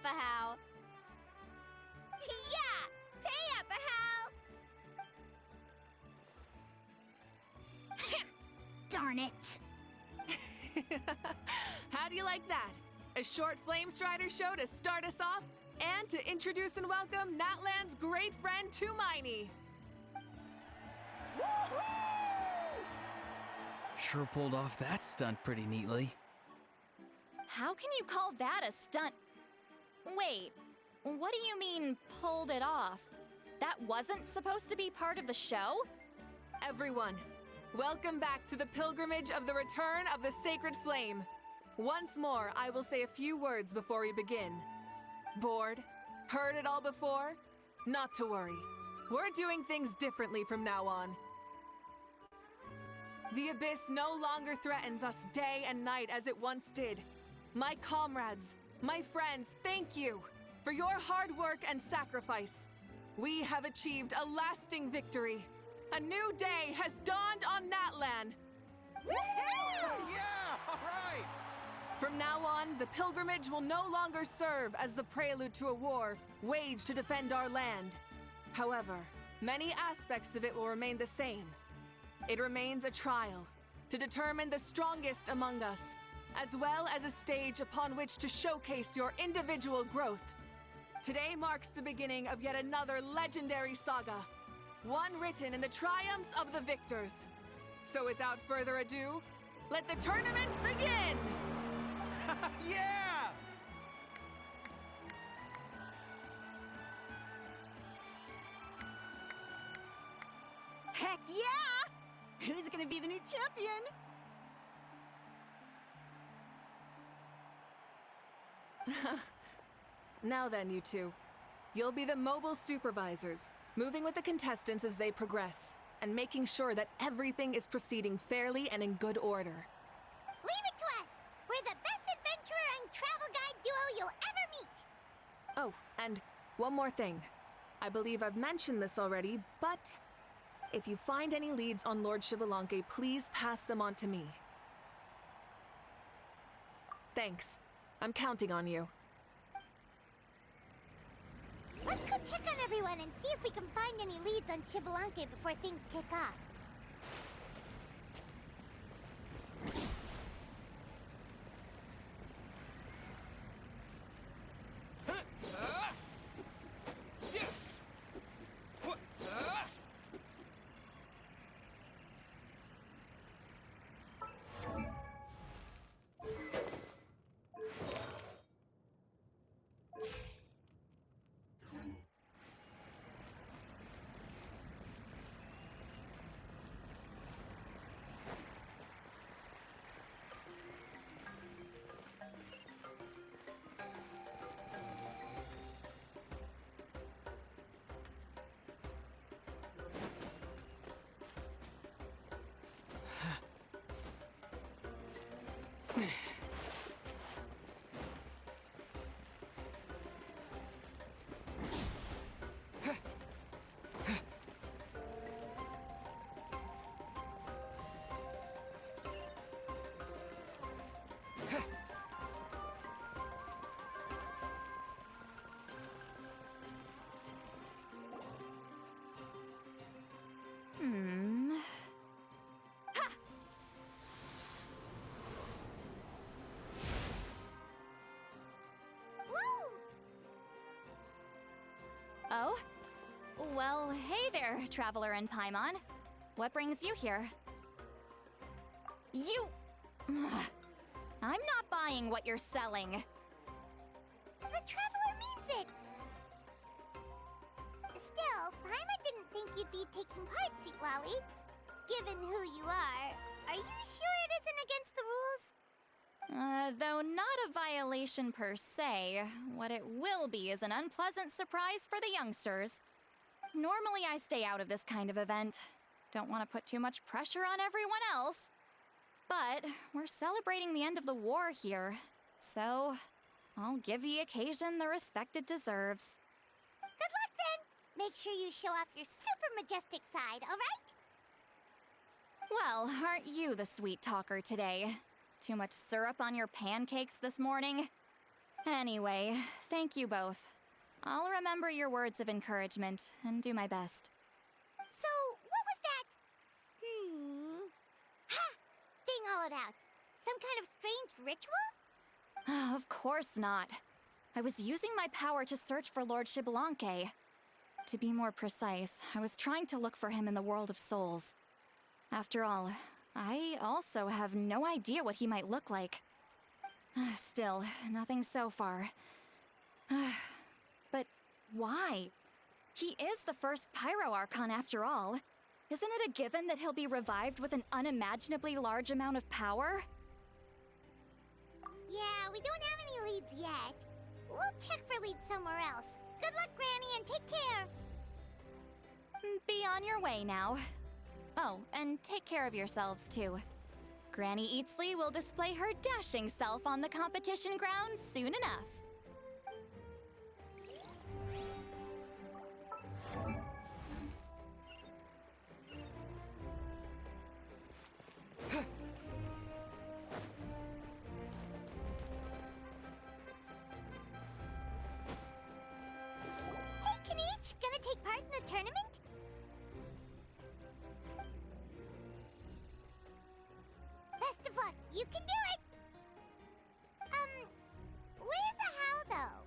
Apahau. Yeah! Pay Apahau! Darn it! How do you like that? A short Flame Strider show to start us off, and to introduce and welcome Natlan's great friend Tumaini. Sure pulled off that stunt pretty neatly. How can you call that a stunt? Wait, what do you mean, pulled it off? That wasn't supposed to be part of the show? Everyone, welcome back to the pilgrimage of the return of the sacred flame. Once more, I will say a few words before we begin. Bored? Heard it all before? Not to worry. We're doing things differently from now on. The abyss no longer threatens us day and night as it once did. My comrades, my friends, thank you for your hard work and sacrifice. We have achieved a lasting victory. A new day has dawned on Natlan. Yeah! All right! From now on, the pilgrimage will no longer serve as the prelude to a war waged to defend our land. However, many aspects of it will remain the same. It remains a trial to determine the strongest among us, as well as a stage upon which to showcase your individual growth. Today marks the beginning of yet another legendary saga, one written in the triumphs of the victors. So without further ado, let the tournament begin! Yeah! Heck yeah! Who's gonna be the new champion? Now then, you two. You'll be the mobile supervisors, moving with the contestants as they progress, and making sure that everything is proceeding fairly and in good order. Leave it to us! We're the best adventurer and travel guide duo you'll ever meet! Oh, and one more thing. I believe I've mentioned this already, but if you find any leads on Lord Xbalanque, please pass them on to me. Thanks. I'm counting on you. Let's go check on everyone and see if we can find any leads on Xbalanque before things kick off. Oh? Well, hey there, Traveler and Paimon. What brings you here? You... I'm not buying what you're selling. The Traveler means it! Still, Paimon didn't think you'd be taking part, Seatwali. Given who you are you sure it isn't against the rules? Though not a violation per se, what it will be is an unpleasant surprise for the youngsters. Normally I stay out of this kind of event. Don't want to put too much pressure on everyone else. But we're celebrating the end of the war here, so I'll give the occasion the respect it deserves. Good luck then! Make sure you show off your super majestic side, alright? Well, aren't you the sweet talker today? Too much syrup on your pancakes this morning? Anyway, thank you both. I'll remember your words of encouragement and do my best. So, what was that? Ha! Thing all about? Some kind of strange ritual? Of course not. I was using my power to search for Lord Xbalanque. To be more precise, I was trying to look for him in the world of souls. After all, I also have no idea what he might look like. Still, nothing so far. But why? He is the first Pyro Archon after all. Isn't it a given that he'll be revived with an unimaginably large amount of power? Yeah, we don't have any leads yet. We'll check for leads somewhere else. Good luck, Granny, and take care. Be on your way now. Oh, and take care of yourselves too. Granny Eatsley will display her dashing self on the competition grounds soon enough. Hey, Kanich, gonna take part in the tournament? Best of luck, you can do it! Where's the how, though?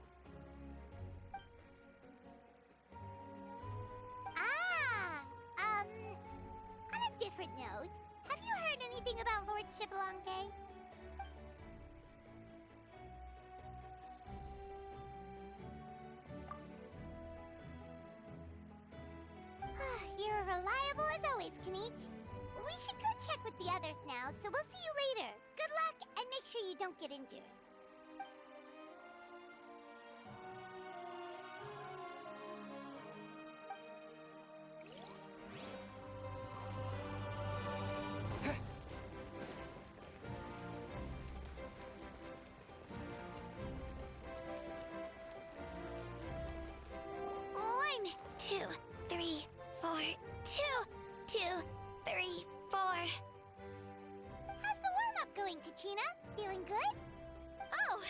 On a different note, have you heard anything about Lord Xbalanque? You're reliable as always, Kanich. We should go check with the others now, so we'll see you later. Good luck, and make sure you don't get injured. One, two, three, four, two, three, four. How's the warm-up going, Kachina? Feeling good? Oh,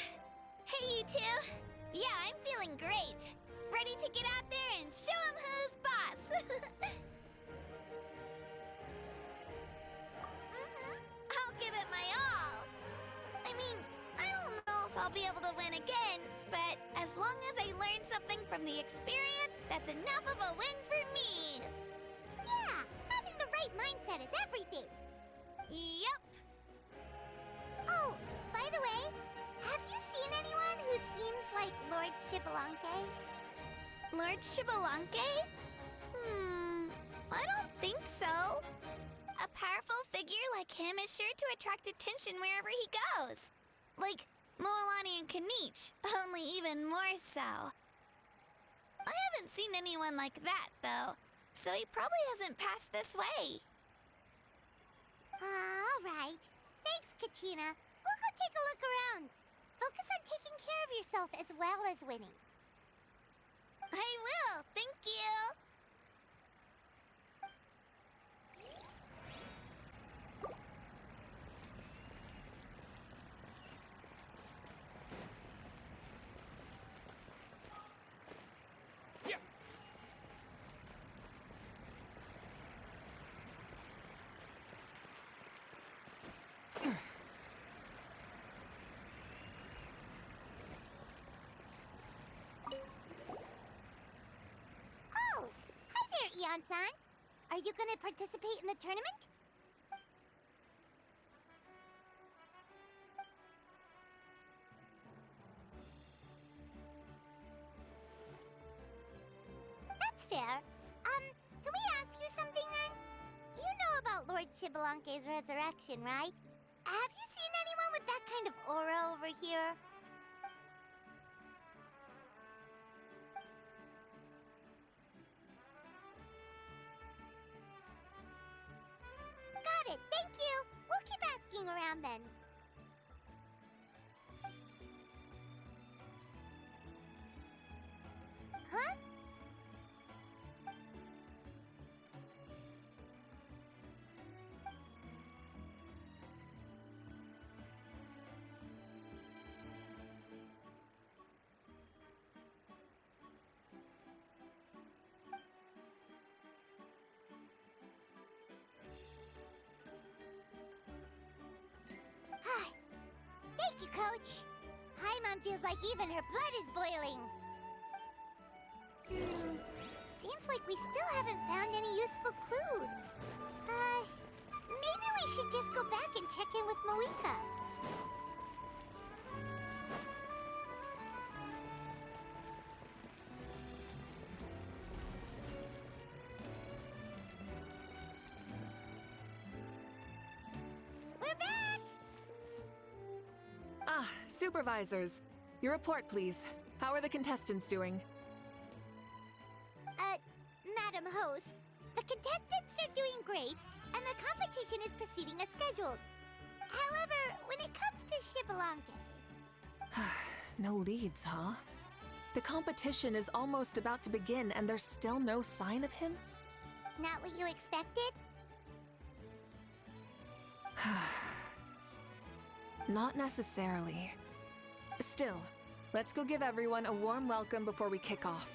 hey you two. Yeah, I'm feeling great. Ready to get out there and show 'em who's boss. I'll give it my all. I mean, I don't know if I'll be able to win again, but as long as I learn something from the experience, that's enough of a win for me. Yeah, having the right mindset is everything. Yup. Oh, by the way, have you seen anyone who seems like Lord Xbalanque? Lord Xbalanque? I don't think so. A powerful figure like him is sure to attract attention wherever he goes. Like Moalani and Kanich, only even more so. I haven't seen anyone like that, though, so he probably hasn't passed this way. All right. Thanks, Kachina. We'll go take a look around. Focus on taking care of yourself as well as winning. I will, thank you. Oh, hi there, Eon-san. Are you going to participate in the tournament? That's fair. Can we ask you something then? You know about Lord Xbalanque's resurrection, right? Have you seen anyone with that kind of aura over here? Got it, thank you. We'll keep asking around then. Huh? Paimon feels like even her blood is boiling. Seems like we still haven't found any useful clues. Maybe we should just go back and check in with Moika. We're back! Ah, supervisors. Your report, please. How are the contestants doing? Madam Host, the contestants are doing great, and the competition is proceeding as scheduled. However, when it comes to Shibalanke... No leads, huh? The competition is almost about to begin, and there's still no sign of him? Not what you expected? Not necessarily. Still, let's go give everyone a warm welcome before we kick off.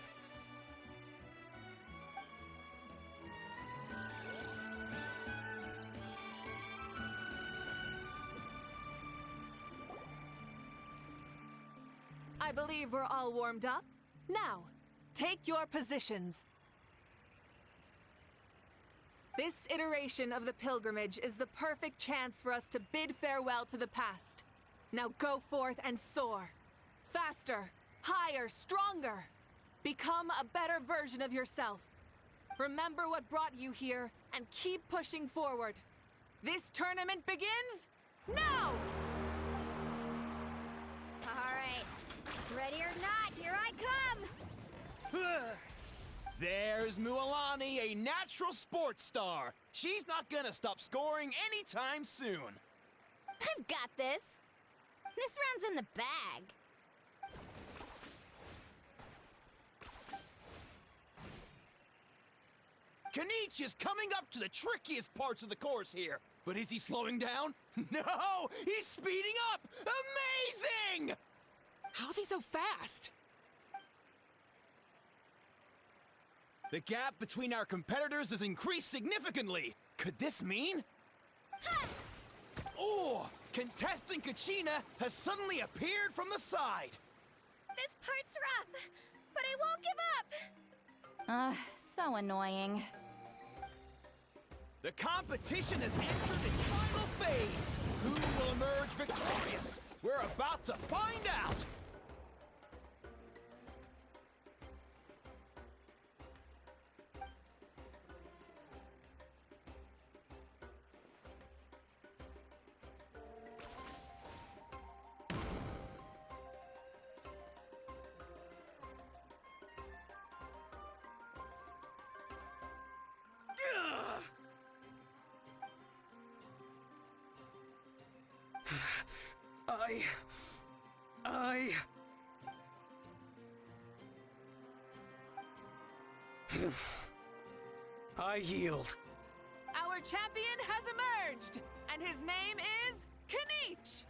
I believe we're all warmed up. Now, take your positions. This iteration of the pilgrimage is the perfect chance for us to bid farewell to the past. Now go forth and soar. Faster, higher, stronger. Become a better version of yourself. Remember what brought you here and keep pushing forward. This tournament begins now! All right. Ready or not, here I come! There's Mualani, a natural sports star. She's not gonna stop scoring anytime soon. I've got this. This round's in the bag. Kenichi is coming up to the trickiest parts of the course here. But is he slowing down? No! He's speeding up! Amazing! How's he so fast? The gap between our competitors has increased significantly. Could this mean? Oh! Contestant Kachina has suddenly appeared from the side. This part's rough, but I won't give up. So annoying. The competition has entered its final phase. Who will emerge victorious? We're about to find out. I yield. Our champion has emerged, and his name is Kenichi!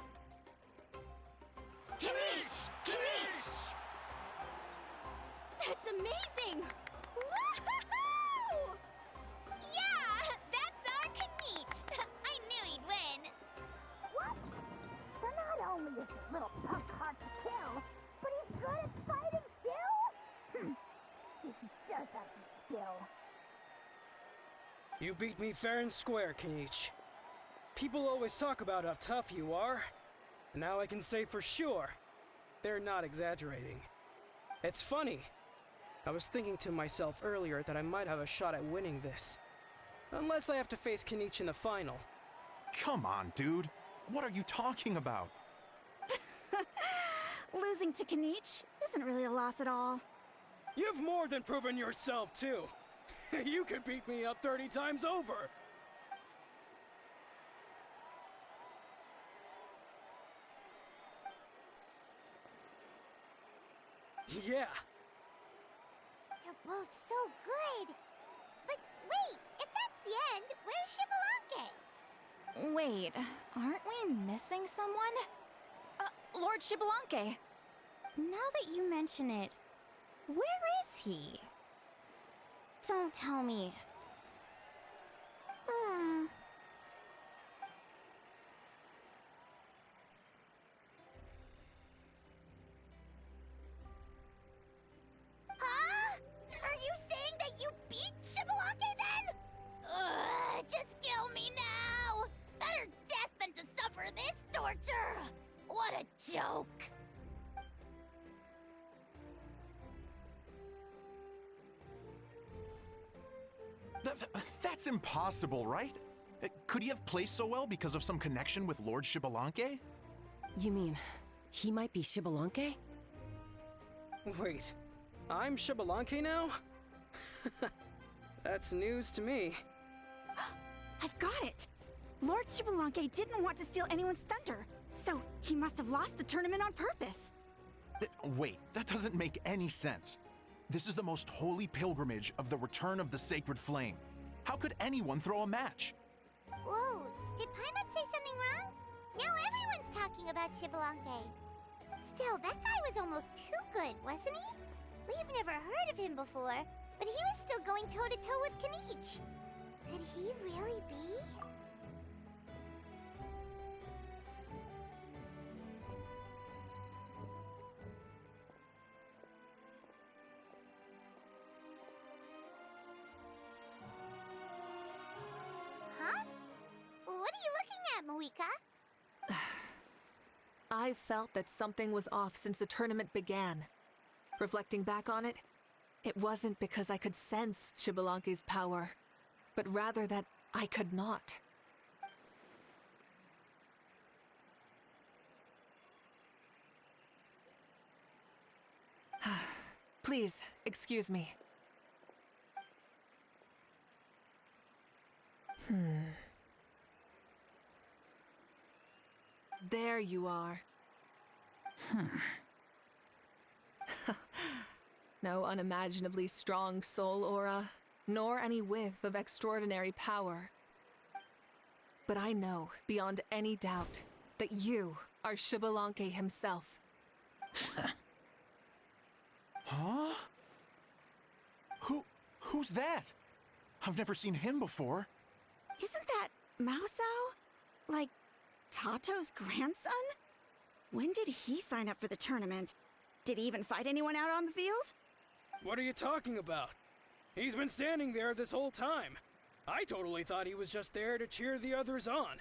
That's amazing! Woohoo! Yeah, that's our Kenichi. I knew he'd win. What? So not only is this little punk hard to kill, but he's good at fighting too? He does have some skill. You beat me fair and square, Kenichi. People always talk about how tough you are. And now I can say for sure, they're not exaggerating. It's funny. I was thinking to myself earlier that I might have a shot at winning this. Unless I have to face Kenichi in the final. Come on, dude. What are you talking about? Losing to Kenichi isn't really a loss at all. You've more than proven yourself, too. You could beat me up 30 times over. Yeah. You're both so good. But wait, if that's the end, where's Shibalanke? Wait, aren't we missing someone? Lord Shibalanke. Now that you mention it, where is he? Don't tell me. That's impossible, right? Could he have placed so well because of some connection with Lord Xbalanque? You mean, he might be Xbalanque? Wait, I'm Xbalanque now? That's news to me. I've got it! Lord Xbalanque didn't want to steal anyone's thunder, so he must have lost the tournament on purpose. Wait, that doesn't make any sense. This is the most holy pilgrimage of the return of the sacred flame. How could anyone throw a match? Whoa, did Paimon say something wrong? Now everyone's talking about Xbalanque. Still, that guy was almost too good, wasn't he? We've never heard of him before, but he was still going toe-to-toe with Kanich. Could he really be? Huh? What are you looking at, Moika? I felt that something was off since the tournament began. Reflecting back on it, it wasn't because I could sense Xbalanque's power, but rather that I could not. Please, excuse me. There you are. No unimaginably strong soul aura, nor any whiff of extraordinary power. But I know, beyond any doubt, that you are Xbalanque himself. Huh? Who's that? I've never seen him before. Isn't that Mauso? Like, Tato's grandson? When did he sign up for the tournament? Did he even fight anyone out on the field? What are you talking about? He's been standing there this whole time. I totally thought he was just there to cheer the others on.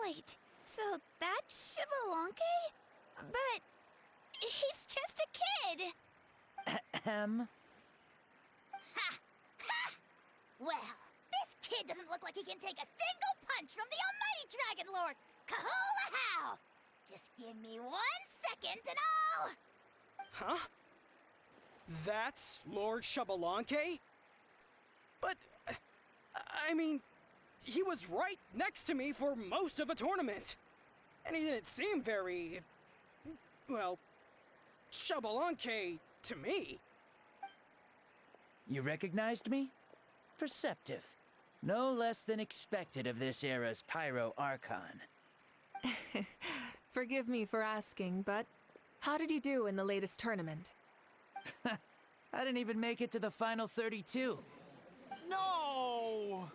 Wait, so that's Xbalanque? But he's just a kid. Ahem. Ha! Ha! Well, this kid doesn't look like he can take a single punch from the almighty Dragon Lord! Kahola how! Just give me 1 second and I'll... Huh? That's Lord Xbalanque? But, I mean, he was right next to me for most of the tournament. And he didn't seem very, well, Xbalanque to me. You recognized me? Perceptive. No less than expected of this era's Pyro Archon. Forgive me for asking, but how did you do in the latest tournament? I didn't even make it to the final 32. No!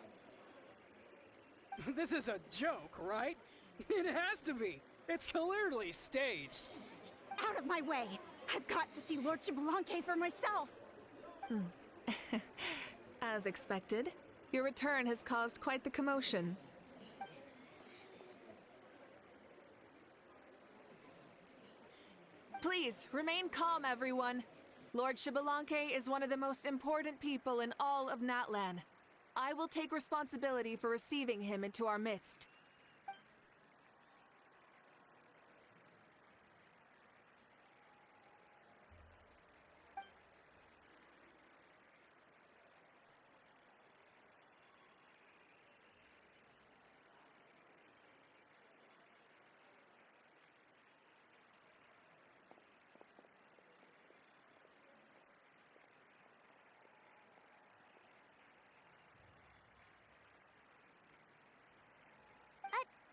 This is a joke, right? It has to be. It's clearly staged. Out of my way! I've got to see Lord Xbalanque for myself! As expected, your return has caused quite the commotion. Please, remain calm, everyone. Lord Xbalanque is one of the most important people in all of Natlan. I will take responsibility for receiving him into our midst.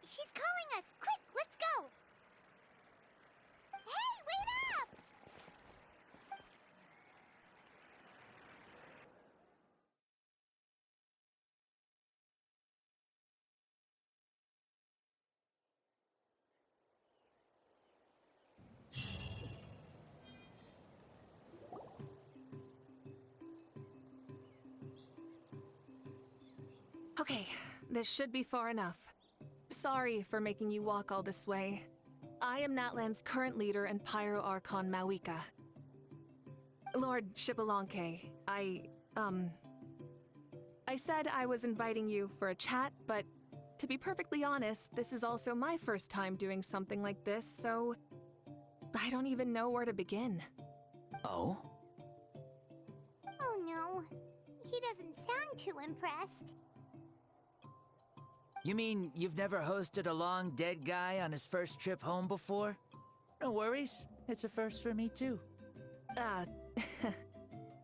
She's calling us! Quick, let's go! Hey, wait up! Okay, this should be far enough. Sorry for making you walk all this way. I am Natlan's current leader and Pyro Archon Mawika. Lord Xbalanque, I said I was inviting you for a chat, but to be perfectly honest, this is also my first time doing something like this, so I don't even know where to begin. Oh? Oh no, he doesn't sound too impressed. You mean you've never hosted a long dead guy on his first trip home before? No worries, it's a first for me too.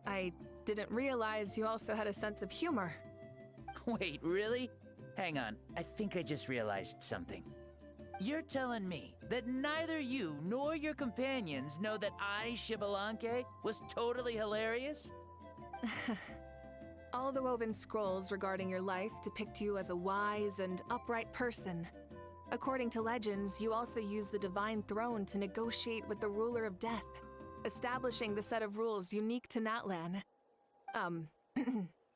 I didn't realize you also had a sense of humor. Wait, really? Hang on, I think I just realized something. You're telling me that neither you nor your companions know that I, Xbalanque, was totally hilarious? All the woven scrolls regarding your life depict you as a wise and upright person. According to legends, you also use the Divine Throne to negotiate with the Ruler of Death, establishing the set of rules unique to Natlan.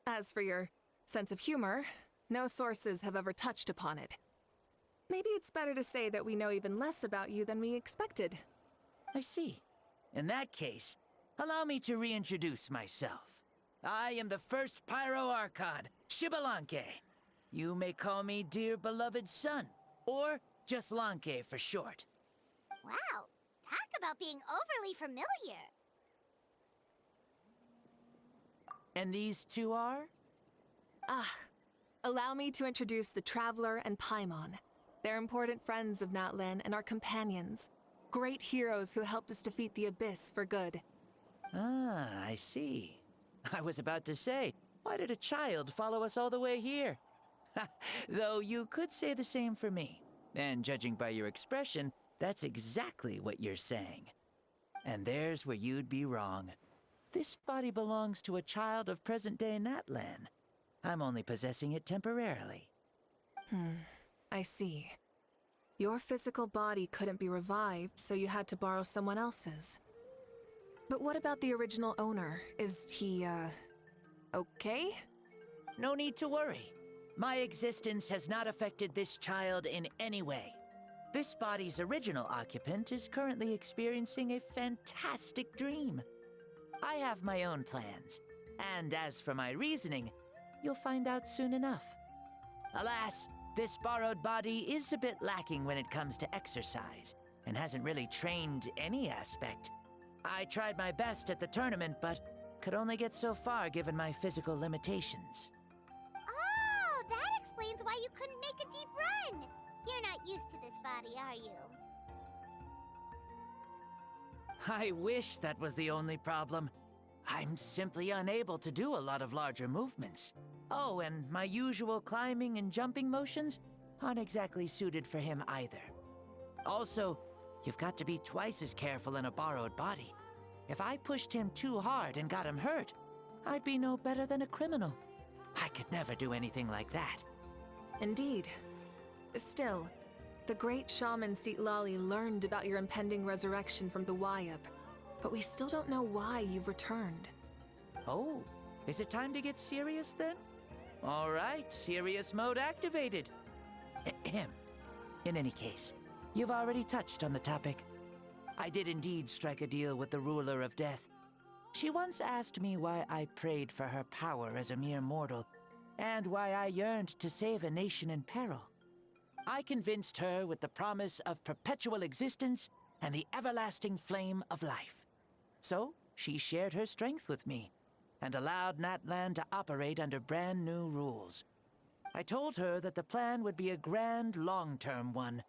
As for your sense of humor, no sources have ever touched upon it. Maybe it's better to say that we know even less about you than we expected. I see. In that case, allow me to reintroduce myself. I am the first Pyro Archon, Xbalanque. You may call me dear beloved son, or just Lanque for short. Wow, talk about being overly familiar. And these two are? Allow me to introduce the Traveler and Paimon. They're important friends of Natlan and our companions. Great heroes who helped us defeat the Abyss for good. Ah, I see. I was about to say, why did a child follow us all the way here? Though you could say the same for me. And judging by your expression, that's exactly what you're saying. And there's where you'd be wrong. This body belongs to a child of present-day Natlan. I'm only possessing it temporarily. I see. Your physical body couldn't be revived, so you had to borrow someone else's. But what about the original owner? Is he, okay? No need to worry. My existence has not affected this child in any way. This body's original occupant is currently experiencing a fantastic dream. I have my own plans, and as for my reasoning, you'll find out soon enough. Alas, this borrowed body is a bit lacking when it comes to exercise, and hasn't really trained any aspect. I tried my best at the tournament, but could only get so far given my physical limitations. Oh, that explains why you couldn't make a deep run. You're not used to this body, are you? I wish that was the only problem. I'm simply unable to do a lot of larger movements. Oh, and my usual climbing and jumping motions aren't exactly suited for him either. Also, you've got to be twice as careful in a borrowed body. If I pushed him too hard and got him hurt, I'd be no better than a criminal. I could never do anything like that. Indeed. Still, the great shaman Lali learned about your impending resurrection from the Wayab, but we still don't know why you've returned. Oh, is it time to get serious then? All right, serious mode activated. Ahem. In any case, you've already touched on the topic. I did indeed strike a deal with the Ruler of Death. She once asked me why I prayed for her power as a mere mortal, and why I yearned to save a nation in peril. I convinced her with the promise of perpetual existence and the everlasting flame of life. So, she shared her strength with me, and allowed Natlan to operate under brand new rules. I told her that the plan would be a grand, long-term one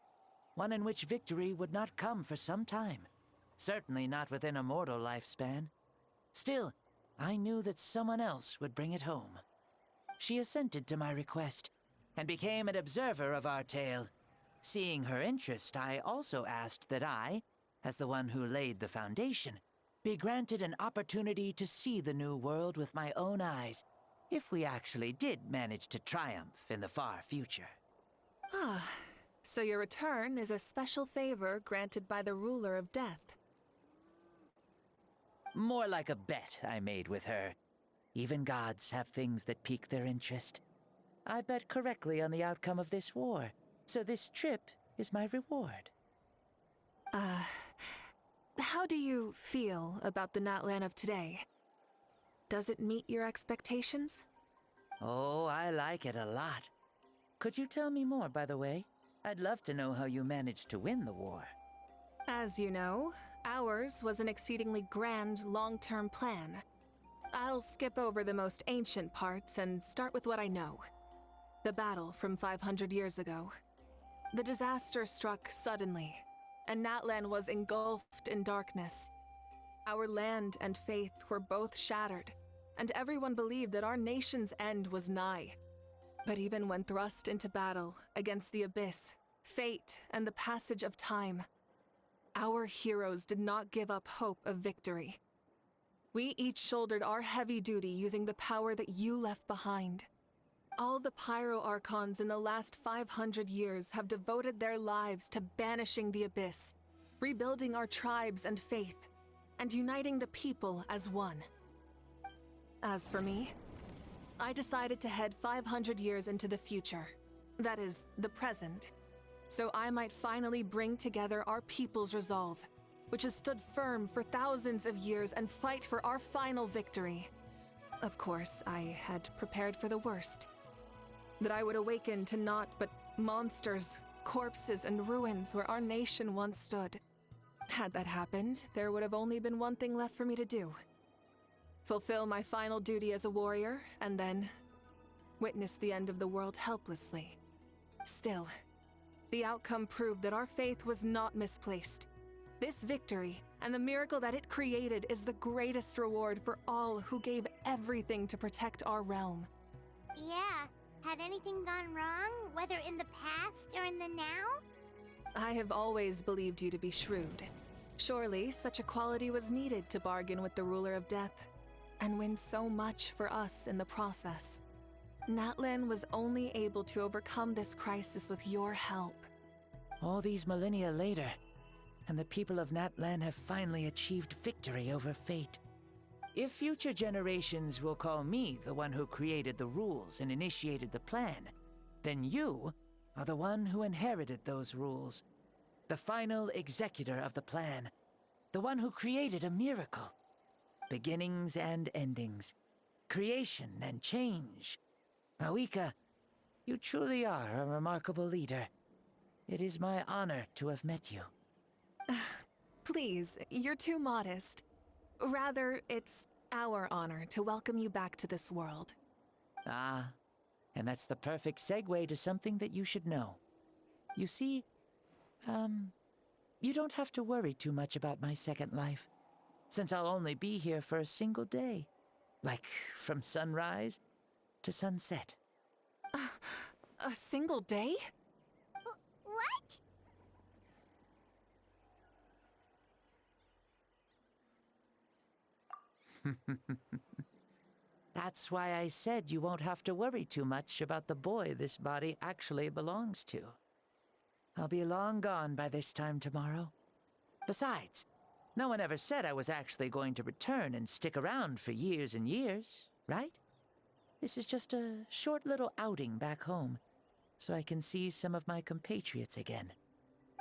in which victory would not come for some time. Certainly not within a mortal lifespan. Still, I knew that someone else would bring it home. She assented to my request, and became an observer of our tale. Seeing her interest, I also asked that I, as the one who laid the foundation, be granted an opportunity to see the new world with my own eyes, if we actually did manage to triumph in the far future. So your return is a special favor granted by the Ruler of Death. More like a bet I made with her. Even gods have things that pique their interest. I bet correctly on the outcome of this war, so this trip is my reward. How do you feel about the Natlan of today? Does it meet your expectations? Oh, I like it a lot. Could you tell me more, by the way? I'd love to know how you managed to win the war. As you know, ours was an exceedingly grand, long-term plan. I'll skip over the most ancient parts and start with what I know. The battle from 500 years ago. The disaster struck suddenly, and Natlan was engulfed in darkness. Our land and faith were both shattered, and everyone believed that our nation's end was nigh. But even when thrust into battle against the abyss, fate, and the passage of time, our heroes did not give up hope of victory. We each shouldered our heavy duty using the power that you left behind. All the Pyro Archons in the last 500 years have devoted their lives to banishing the abyss, rebuilding our tribes and faith, and uniting the people as one. As for me, I decided to head 500 years into the future, that is, the present, so I might finally bring together our people's resolve, which has stood firm for thousands of years, and fight for our final victory. Of course, I had prepared for the worst. That I would awaken to naught but monsters, corpses, and ruins where our nation once stood. Had that happened, there would have only been one thing left for me to do. Fulfill my final duty as a warrior, and then witness the end of the world helplessly. Still, the outcome proved that our faith was not misplaced. This victory, and the miracle that it created, is the greatest reward for all who gave everything to protect our realm. Yeah, had anything gone wrong, whether in the past or in the now? I have always believed you to be shrewd. Surely, such a quality was needed to bargain with the ruler of death, and win so much for us in the process. Natlan was only able to overcome this crisis with your help. All these millennia later, and the people of Natlan have finally achieved victory over fate. If future generations will call me the one who created the rules and initiated the plan, then you are the one who inherited those rules. The final executor of the plan. The one who created a miracle. Beginnings and endings. Creation and change. Mawika, you truly are a remarkable leader. It is my honor to have met you. Please, you're too modest. Rather, it's our honor to welcome you back to this world. Ah, and that's the perfect segue to something that you should know. You see, you don't have to worry too much about my second life, since I'll only be here for a single day. Like, from sunrise to sunset. A single day? What? That's why I said you won't have to worry too much about the boy this body actually belongs to. I'll be long gone by this time tomorrow. Besides, no one ever said I was actually going to return and stick around for years and years, right? This is just a short little outing back home, so I can see some of my compatriots again.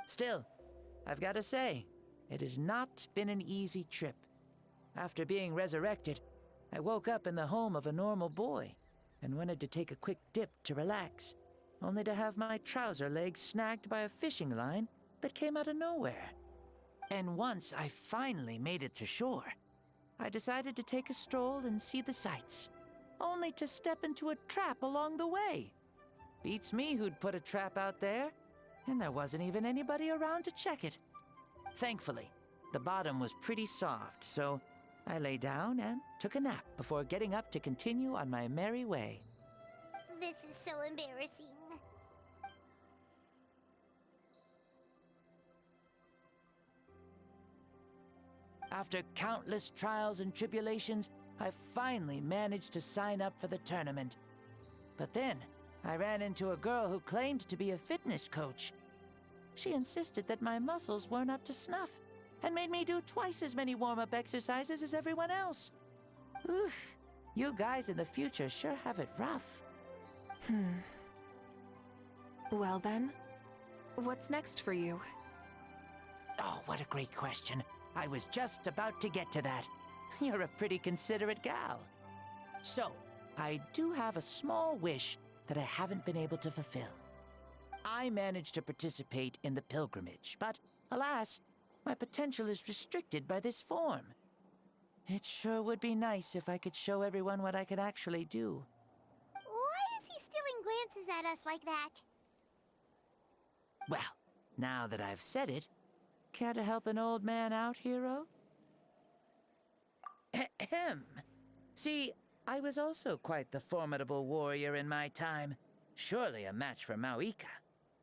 Still, I've got to say, it has not been an easy trip. After being resurrected, I woke up in the home of a normal boy and wanted to take a quick dip to relax, only to have my trouser legs snagged by a fishing line that came out of nowhere. And once I finally made it to shore, I decided to take a stroll and see the sights, only to step into a trap along the way. Beats me who'd put a trap out there, and there wasn't even anybody around to check it. Thankfully, the bottom was pretty soft, so I lay down and took a nap before getting up to continue on my merry way. This is so embarrassing. After countless trials and tribulations, I finally managed to sign up for the tournament. But then, I ran into a girl who claimed to be a fitness coach. She insisted that my muscles weren't up to snuff, and made me do twice as many warm-up exercises as everyone else. Oof, you guys in the future sure have it rough. Well then, what's next for you? Oh, what a great question. I was just about to get to that. You're a pretty considerate gal. So, I do have a small wish that I haven't been able to fulfill. I managed to participate in the pilgrimage, but alas, my potential is restricted by this form. It sure would be nice if I could show everyone what I could actually do. Why is he stealing glances at us like that? Well, now that I've said it, care to help an old man out, hero? Ahem. See, I was also quite the formidable warrior in my time. Surely a match for Mauika.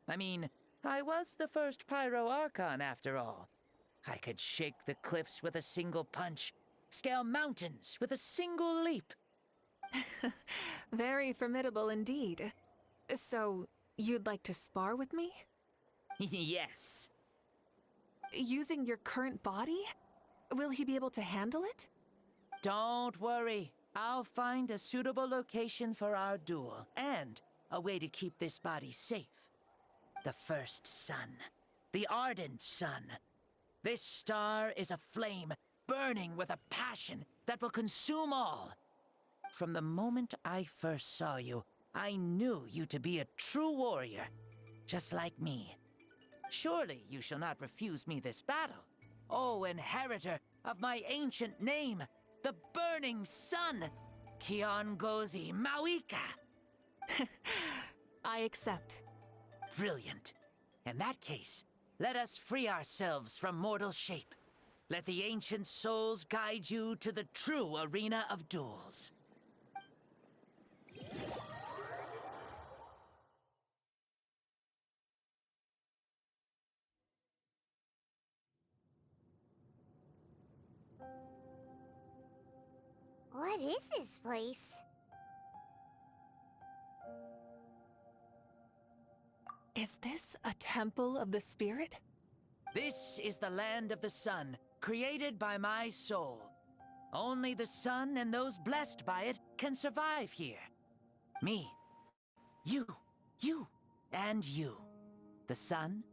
I mean, I was the first Pyro Archon after all. I could shake the cliffs with a single punch, scale mountains with a single leap. Very formidable indeed. So, you'd like to spar with me? Yes. Using your current body? Will he be able to handle it? Don't worry. I'll find a suitable location for our duel, and a way to keep this body safe. The first sun. The ardent sun. This star is a flame, burning with a passion that will consume all. From the moment I first saw you, I knew you to be a true warrior, just like me. Surely you shall not refuse me this battle, O inheritor of my ancient name, the Burning Sun, Kiongozi Mauika. I accept. Brilliant. In that case, let us free ourselves from mortal shape. Let the ancient souls guide you to the true arena of duels. What is this place? Is this a temple of the spirit? This is the land of the sun, created by my soul. Only the sun and those blessed by it can survive here. Me, you, and you. The sun,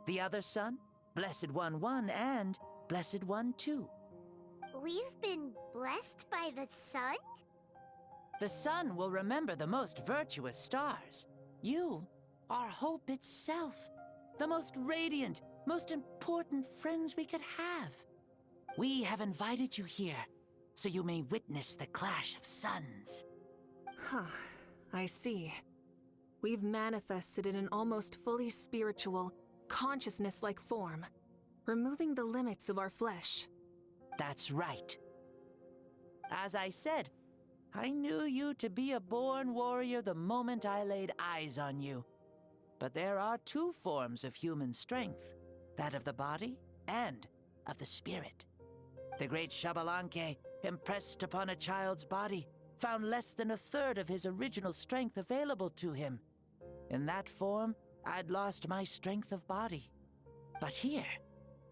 the other sun, Blessed One 1, and Blessed One 2. We've been blessed by the sun? The sun will remember the most virtuous stars. You are hope itself. The most radiant, most important friends we could have. We have invited you here, so you may witness the clash of suns. Huh, I see. We've manifested in an almost fully spiritual, consciousness-like form, removing the limits of our flesh. That's right. As I said, I knew you to be a born warrior the moment I laid eyes on you. But there are two forms of human strength, that of the body and of the spirit. The great Xbalanque, impressed upon a child's body, found less than a third of his original strength available to him. In that form, I'd lost my strength of body. But here,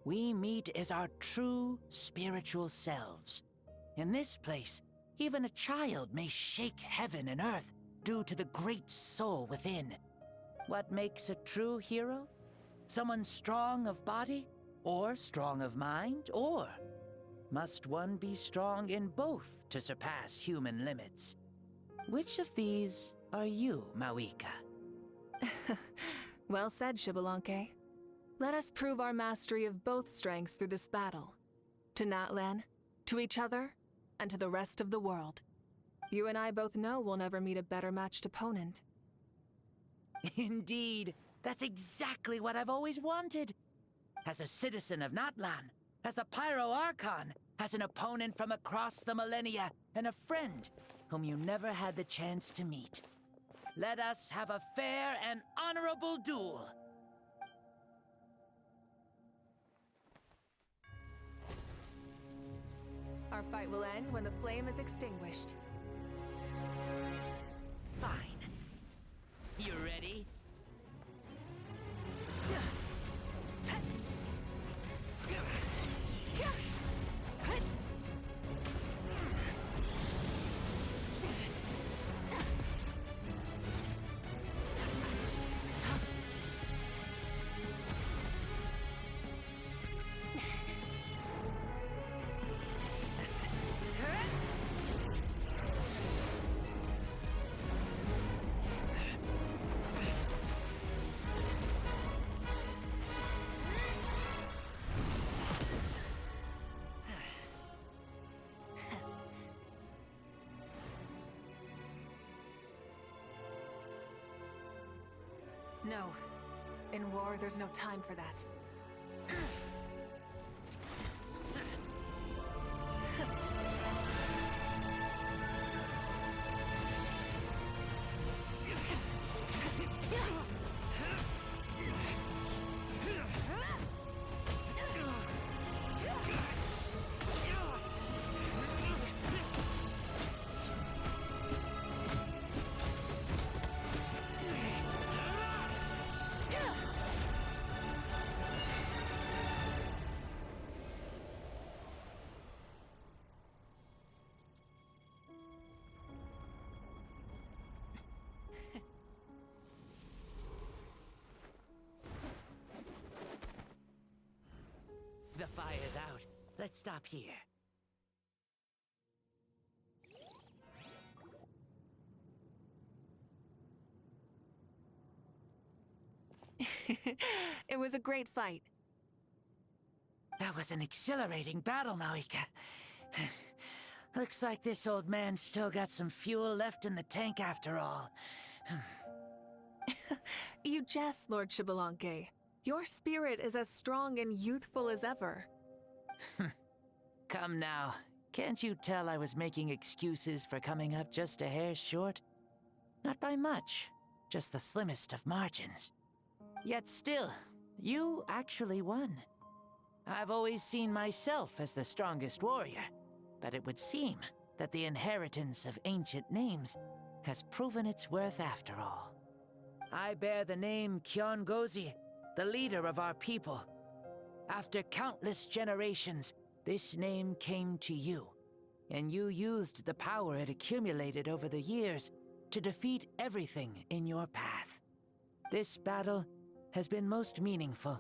we meet as our true spiritual selves. In this place, even a child may shake heaven and earth due to the great soul within. What makes a true hero? Someone strong of body, or strong of mind, or must one be strong in both to surpass human limits? Which of these are you, Mauika? Well said, Xbalanque. Let us prove our mastery of both strengths through this battle. To Natlan, to each other, and to the rest of the world. You and I both know we'll never meet a better matched opponent. Indeed, that's exactly what I've always wanted. As a citizen of Natlan, as the Pyro Archon, as an opponent from across the millennia, and a friend whom you never had the chance to meet. Let us have a fair and honorable duel. Our fight will end when the flame is extinguished. Fine. You ready? No. In war, there's no time for that. The fire's out. Let's stop here. It was a great fight. That was an exhilarating battle, Maika. Looks like this old man's still got some fuel left in the tank after all. You jest, Lord Xbalanque. Your spirit is as strong and youthful as ever. Come now. Can't you tell I was making excuses for coming up just a hair short? Not by much, just the slimmest of margins. Yet still, you actually won. I've always seen myself as the strongest warrior, but it would seem that the inheritance of ancient names has proven its worth after all. I bear the name Kiongozi, the leader of our people. After countless generations, this name came to you, and you used the power it accumulated over the years to defeat everything in your path. This battle has been most meaningful.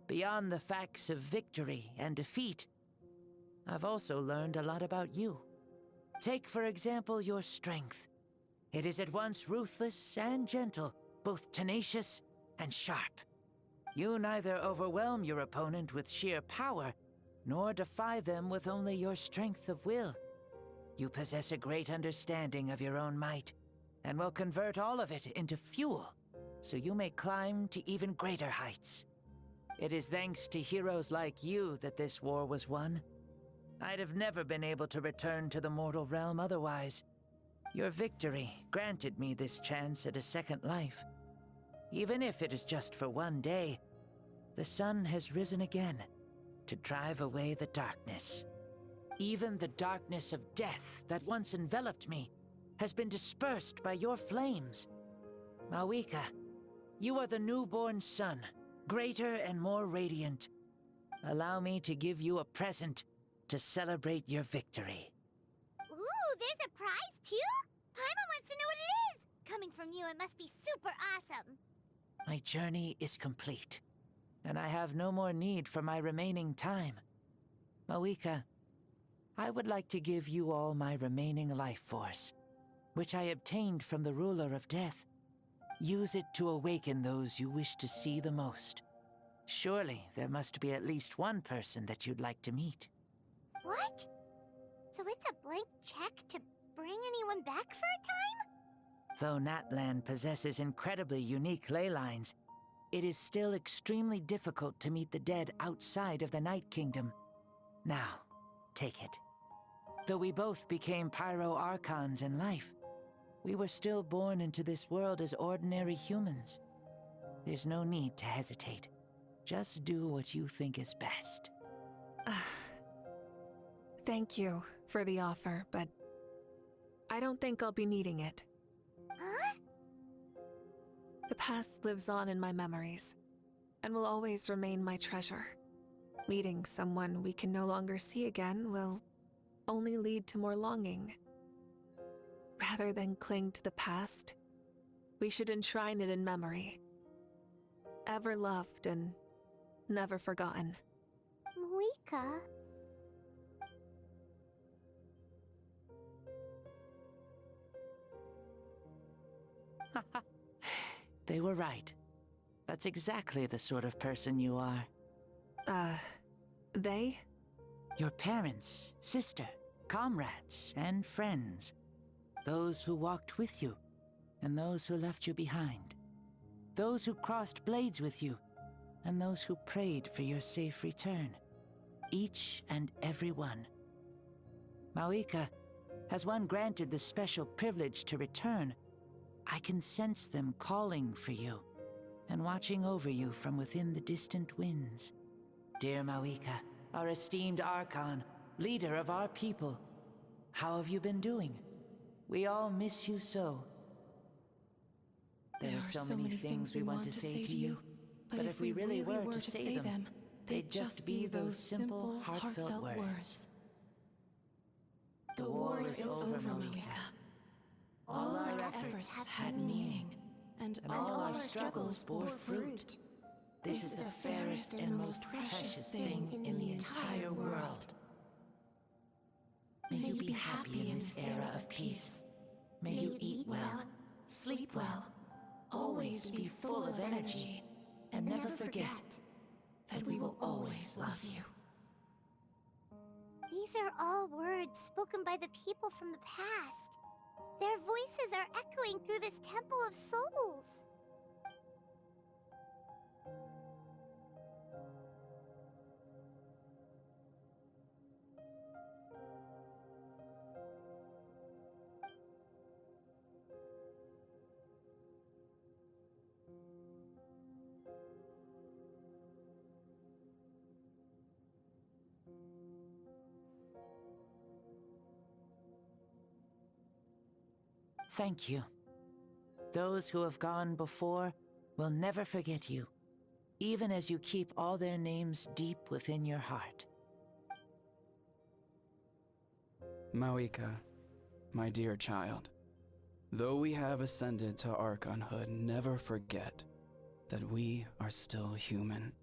Beyond the facts of victory and defeat, I've also learned a lot about you. Take, for example, your strength. It is at once ruthless and gentle, both tenacious and sharp. You neither overwhelm your opponent with sheer power, nor defy them with only your strength of will. You possess a great understanding of your own might, and will convert all of it into fuel, so you may climb to even greater heights. It is thanks to heroes like you that this war was won. I'd have never been able to return to the mortal realm otherwise. Your victory granted me this chance at a second life. Even if it is just for one day, the sun has risen again to drive away the darkness. Even the darkness of death that once enveloped me has been dispersed by your flames. Mawika, you are the newborn sun, greater and more radiant. Allow me to give you a present to celebrate your victory. Ooh, there's a prize too? Paimon wants to know what it is! Coming from you, it must be super awesome. My journey is complete, and I have no more need for my remaining time. Mawika, I would like to give you all my remaining life force, which I obtained from the ruler of death. Use it to awaken those you wish to see the most. Surely there must be at least one person that you'd like to meet. What? So it's a blank check to bring anyone back for a time? Though Natlan possesses incredibly unique ley lines, it is still extremely difficult to meet the dead outside of the Night Kingdom. Now, take it. Though we both became Pyro-Archons in life, we were still born into this world as ordinary humans. There's no need to hesitate. Just do what you think is best. Thank you for the offer, but I don't think I'll be needing it. Huh? The past lives on in my memories, and will always remain my treasure. Meeting someone we can no longer see again will only lead to more longing. Rather than cling to the past, we should enshrine it in memory. Ever loved and never forgotten. Mawika. They were right. That's exactly the sort of person you are. They? Your parents, sister, comrades, and friends. Those who walked with you, and those who left you behind. those who crossed blades with you, and those who prayed for your safe return. Each and every one. Mauika, has one granted the special privilege to return, I can sense them calling for you, and watching over you from within the distant winds. Dear Mauika, our esteemed Archon, leader of our people, how have you been doing? We all miss you so. There are so many things we want to say to you, but if we really were to say them, they'd just be those simple, heartfelt words. The war is over, Mauika. All our efforts had meaning, and all our struggles bore fruit. This is the fairest and most precious thing in the entire world. May you be happy in this era of peace. May you eat well, sleep well, always be full of energy, and never forget that we will always love you. These are all words spoken by the people from the past. Their voices are echoing through this Temple of Souls. Thank you. Those who have gone before will never forget you, even as you keep all their names deep within your heart. Mauika, my dear child, though we have ascended to Archonhood, never forget that we are still human.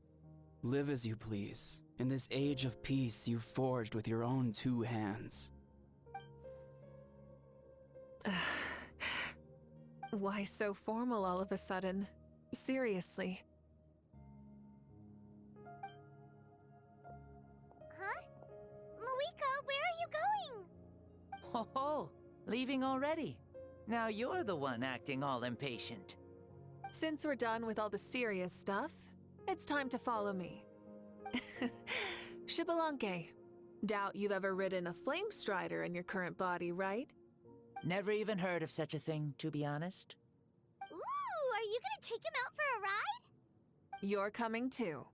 Live as you please, in this age of peace you forged with your own 2 hands. Why so formal all of a sudden? Seriously. Huh? Mauika, where are you going? Ho ho! Leaving already? Now you're the one acting all impatient. Since we're done with all the serious stuff, it's time to follow me. Xbalanque, doubt you've ever ridden a flame strider in your current body, right? Never even heard of such a thing, to be honest. Ooh, are you gonna take him out for a ride? You're coming too.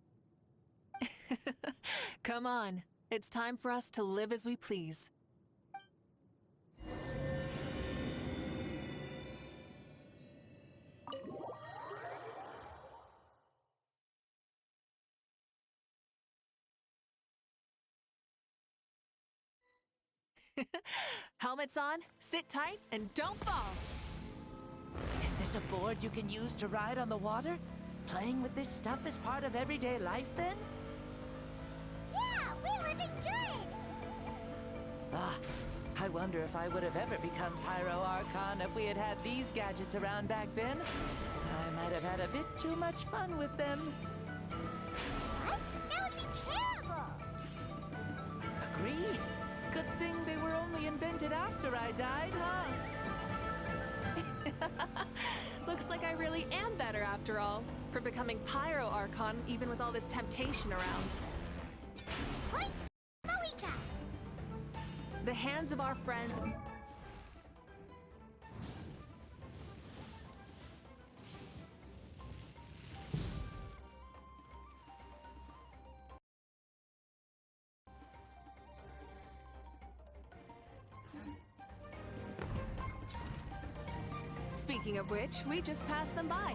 Come on, it's time for us to live as we please. Helmets on, sit tight, and don't fall! Is this a board you can use to ride on the water? Playing with this stuff is part of everyday life, then? Yeah, we're living good! Ah, I wonder if I would have ever become Pyro Archon if we had had these gadgets around back then. I might have had a bit too much fun with them. What? That would be terrible! Agreed. Good thing they were only invented after I died, huh? Looks like I really am better after all, for becoming Pyro Archon even with all this temptation around. Point! Mauika! The hands of our friends... Speaking of which, we just passed them by.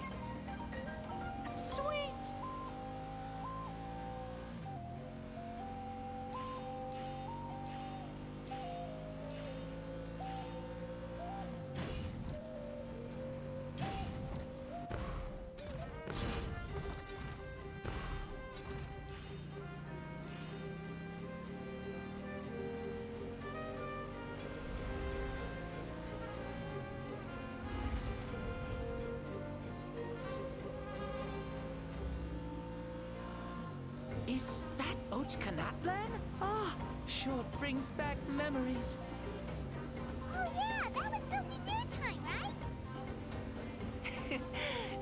Sweet! Is that Ochkanatlan? Ah, sure brings back memories. Oh yeah, that was built in your time, right?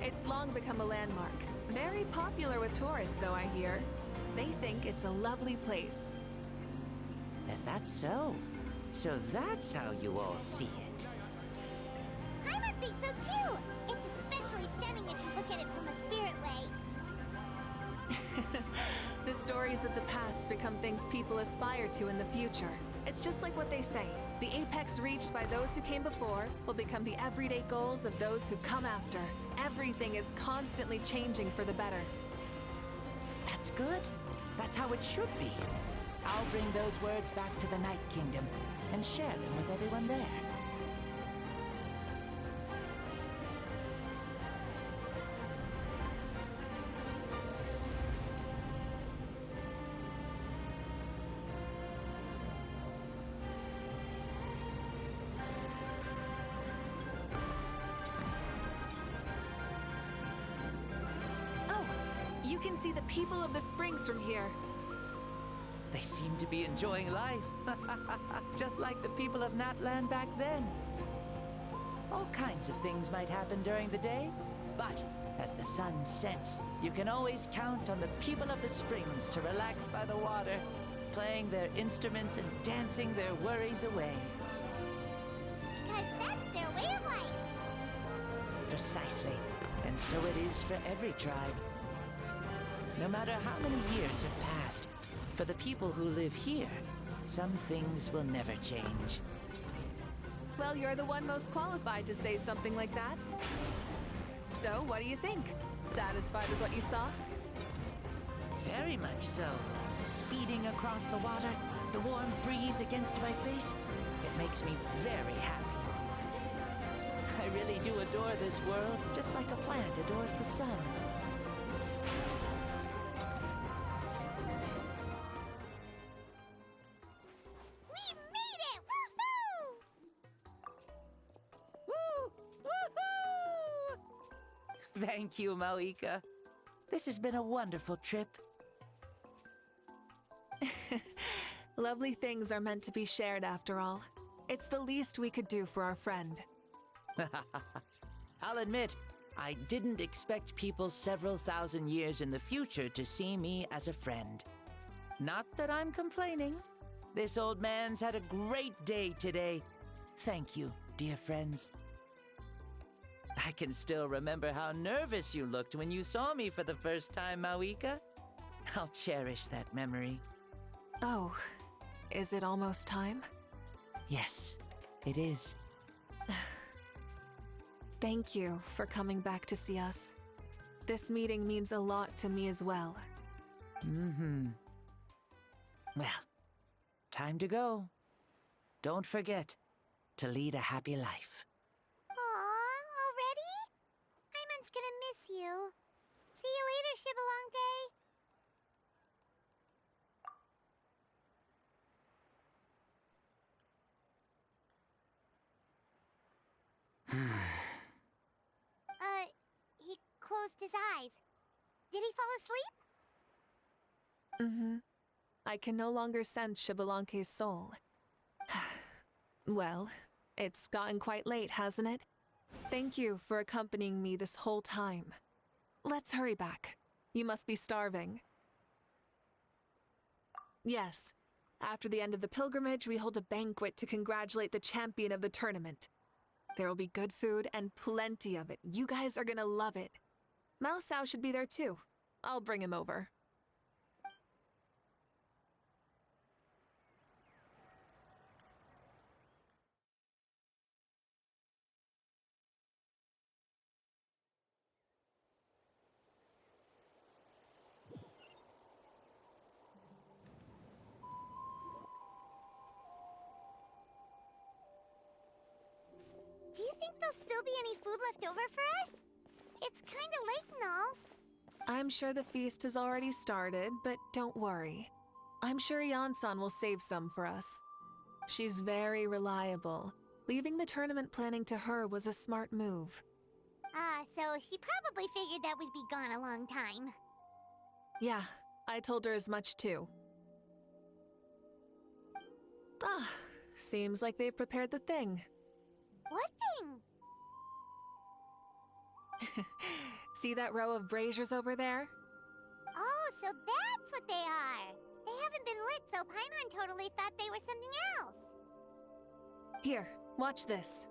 It's long become a landmark. Very popular with tourists, so I hear. They think it's a lovely place. Is that so? So that's how you all see it. Paimon thinks so too! It's especially stunning if you look at it from a spirit way. The stories of the past become things people aspire to in the future. It's just like what they say. The apex reached by those who came before will become the everyday goals of those who come after. Everything is constantly changing for the better. That's good. That's how it should be. I'll bring those words back to the Night Kingdom and share them with everyone there. Oh, you can see the people of the springs from here. They seem to be enjoying life. Just like the people of Natland back then. All kinds of things might happen during the day, but as the sun sets, you can always count on the people of the springs to relax by the water, playing their instruments and dancing their worries away. Because that's their way of life. Precisely. And so it is for every tribe. No matter how many years have passed, for the people who live here, some things will never change. Well, you're the one most qualified to say something like that. So, what do you think? Satisfied with what you saw? Very much so. Speeding across the water, the warm breeze against my face, it makes me very happy. I really do adore this world, just like a plant adores the sun. We made it! Woohoo! Thank you, Maoika. This has been a wonderful trip. Lovely things are meant to be shared after all. It's the least we could do for our friend. I'll admit, I didn't expect people several thousand years in the future to see me as a friend. Not that I'm complaining. This old man's had a great day today. Thank you, dear friends. I can still remember how nervous you looked when you saw me for the first time, Maoika. I'll cherish that memory. Oh, is it almost time? Yes, it is. Thank you for coming back to see us. This meeting means a lot to me as well. Mm-hmm. Well, time to go. Don't forget to lead a happy life. Aw, already? Paimon's gonna miss you. See you later, Shibalonke. He closed his eyes. Did he fall asleep? Mm-hmm. I can no longer sense Shibalonke's soul. Well, it's gotten quite late, hasn't it? Thank you for accompanying me this whole time. Let's hurry back. You must be starving. Yes. After the end of the pilgrimage, we hold a banquet to congratulate the champion of the tournament. There will be good food and plenty of it. You guys are gonna love it. Mao Sao should be there too. I'll bring him over. Do you think there'll still be any food left over for us? It's kinda late and all. I'm sure the feast has already started, but don't worry. I'm sure Yansan will save some for us. She's very reliable. Leaving the tournament planning to her was a smart move. So she probably figured that we'd be gone a long time. Yeah, I told her as much too. Ah, seems like they've prepared the thing. What thing? See that row of braziers over there? Oh, so that's what they are. They haven't been lit, so Paimon totally thought they were something else. Here, watch this.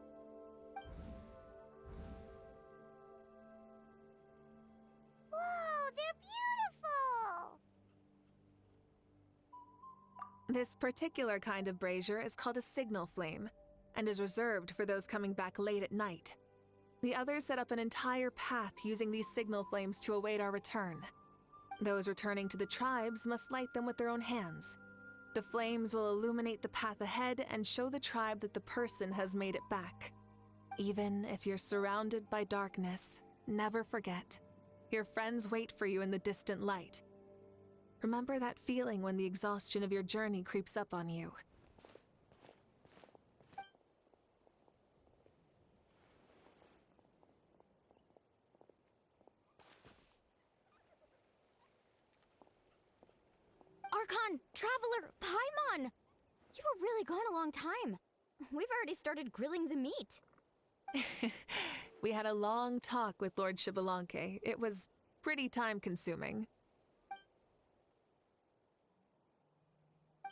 Whoa, they're beautiful! This particular kind of brazier is called a signal flame, and is reserved for those coming back late at night. The others set up an entire path using these signal flames to await our return. Those returning to the tribes must light them with their own hands. The flames will illuminate the path ahead and show the tribe that the person has made it back. Even if you're surrounded by darkness, never forget. Your friends wait for you in the distant light. Remember that feeling when the exhaustion of your journey creeps up on you. Archon, Traveler, Paimon! You were really gone a long time. We've already started grilling the meat. We had a long talk with Lord Xbalanque. It was pretty time-consuming.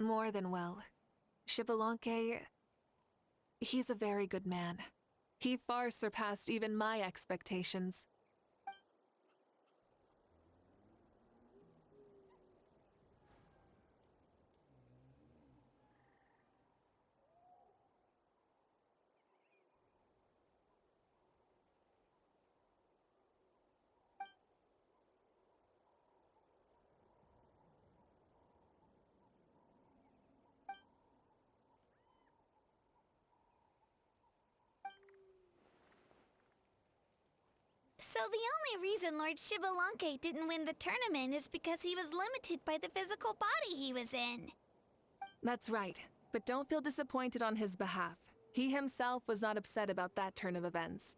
More than well. Xbalanque, he's a very good man. He far surpassed even my expectations. So the only reason Lord Xbalanque didn't win the tournament is because he was limited by the physical body he was in. That's right, but don't feel disappointed on his behalf. He himself was not upset about that turn of events.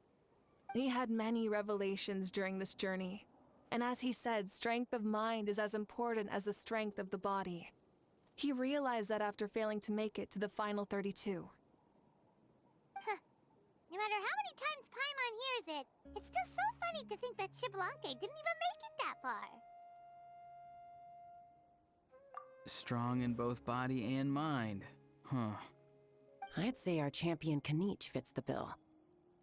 He had many revelations during this journey, and as he said, strength of mind is as important as the strength of the body. He realized that after failing to make it to the final 32. No matter how many times Paimon hears it, it's still so funny to think that Xbalanque didn't even make it that far. Strong in both body and mind. Huh. I'd say our champion Kanich fits the bill.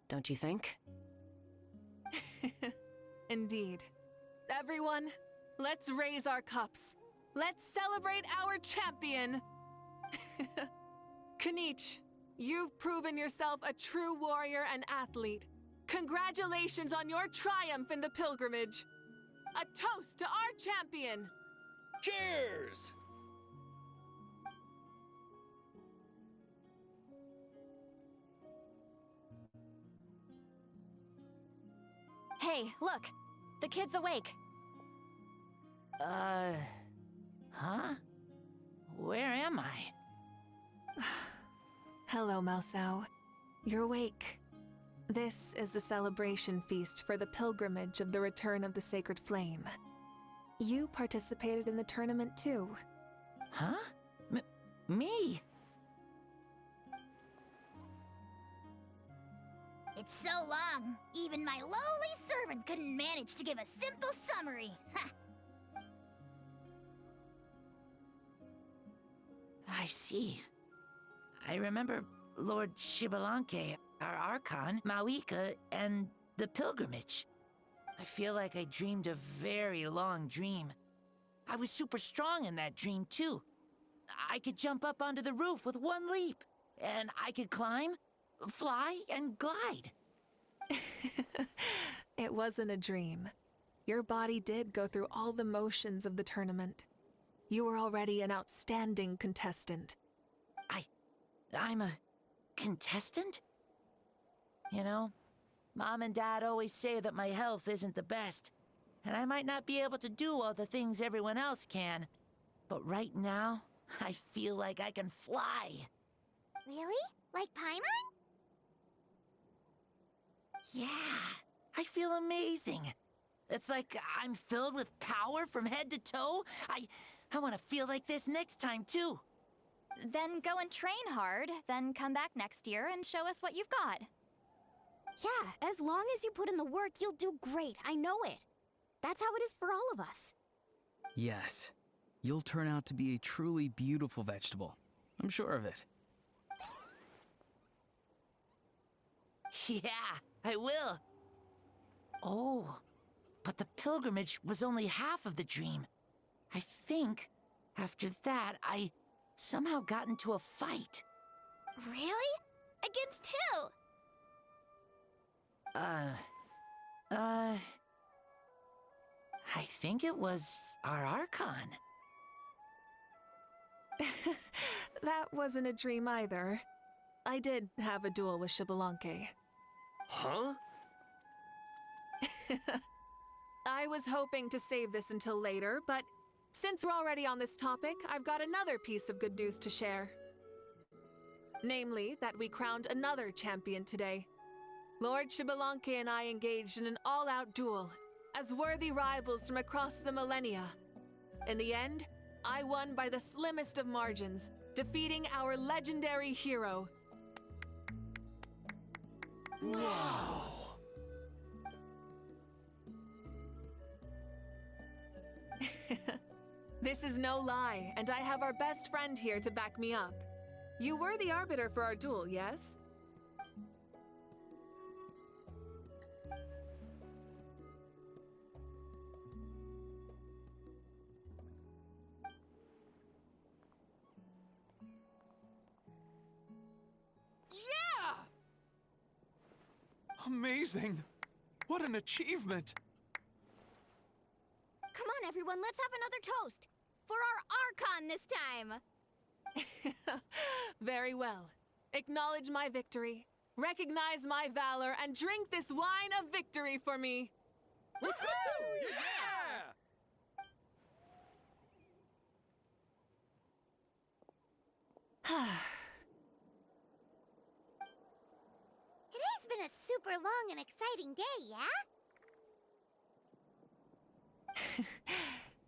Don't you think? Indeed. Everyone, let's raise our cups. Let's celebrate our champion! Kanich, you've proven yourself a true warrior and athlete. Congratulations on your triumph in the pilgrimage. A toast to our champion! Cheers! Hey, look! The kid's awake. Huh? Where am I? Hello, Mausau. You're awake. This is the celebration feast for the pilgrimage of the return of the sacred flame. You participated in the tournament too. Huh? Me? It's so long, even my lowly servant couldn't manage to give a simple summary. Ha! I see. I remember Lord Xbalanque, our Archon, Mawika, and the pilgrimage. I feel like I dreamed a very long dream. I was super strong in that dream, too. I could jump up onto the roof with one leap, and I could climb, fly, and glide. It wasn't a dream. Your body did go through all the motions of the tournament. You were already an outstanding contestant. I'm a contestant? You know, Mom and Dad always say that my health isn't the best, and I might not be able to do all the things everyone else can. But right now, I feel like I can fly. Really? Like Paimon? Yeah, I feel amazing. It's like I'm filled with power from head to toe. I want to feel like this next time, too. Then go and train hard, then come back next year and show us what you've got. Yeah, as long as you put in the work, you'll do great. I know it. That's how it is for all of us. Yes. You'll turn out to be a truly beautiful vegetable. I'm sure of it. Yeah, I will. Oh, but the pilgrimage was only half of the dream. I think, after that, I somehow got into a fight. Really? Against who? I think it was our Archon. That wasn't a dream either. I did have a duel with Xbalanque. Huh? I was hoping to save this until later, but since we're already on this topic, I've got another piece of good news to share. Namely, that we crowned another champion today. Lord Xbalanque and I engaged in an all-out duel, as worthy rivals from across the millennia. In the end, I won by the slimmest of margins, defeating our legendary hero. Wow! This is no lie, and I have our best friend here to back me up. You were the arbiter for our duel, yes? Yeah! Amazing! What an achievement! Come on, everyone, let's have another toast. For our Archon this time. Very well. Acknowledge my victory, recognize my valor, and drink this wine of victory for me. Woohoo! Yeah! Today's been a super long and exciting day, yeah?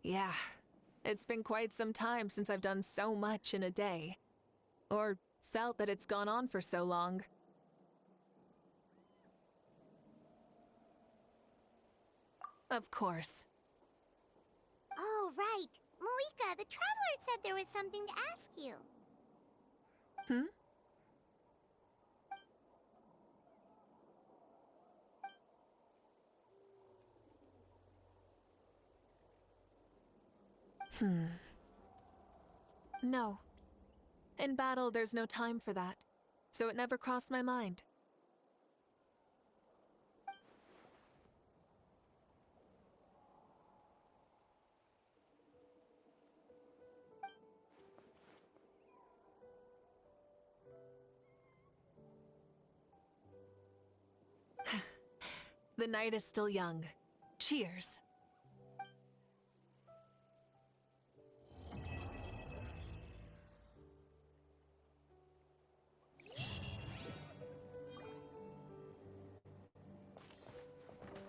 Yeah, it's been quite some time since I've done so much in a day. Or felt that it's gone on for so long. Of course. Oh, right. Moika, the Traveler said there was something to ask you. Hmm? No. In battle, there's no time for that, so it never crossed my mind. The night is still young. Cheers.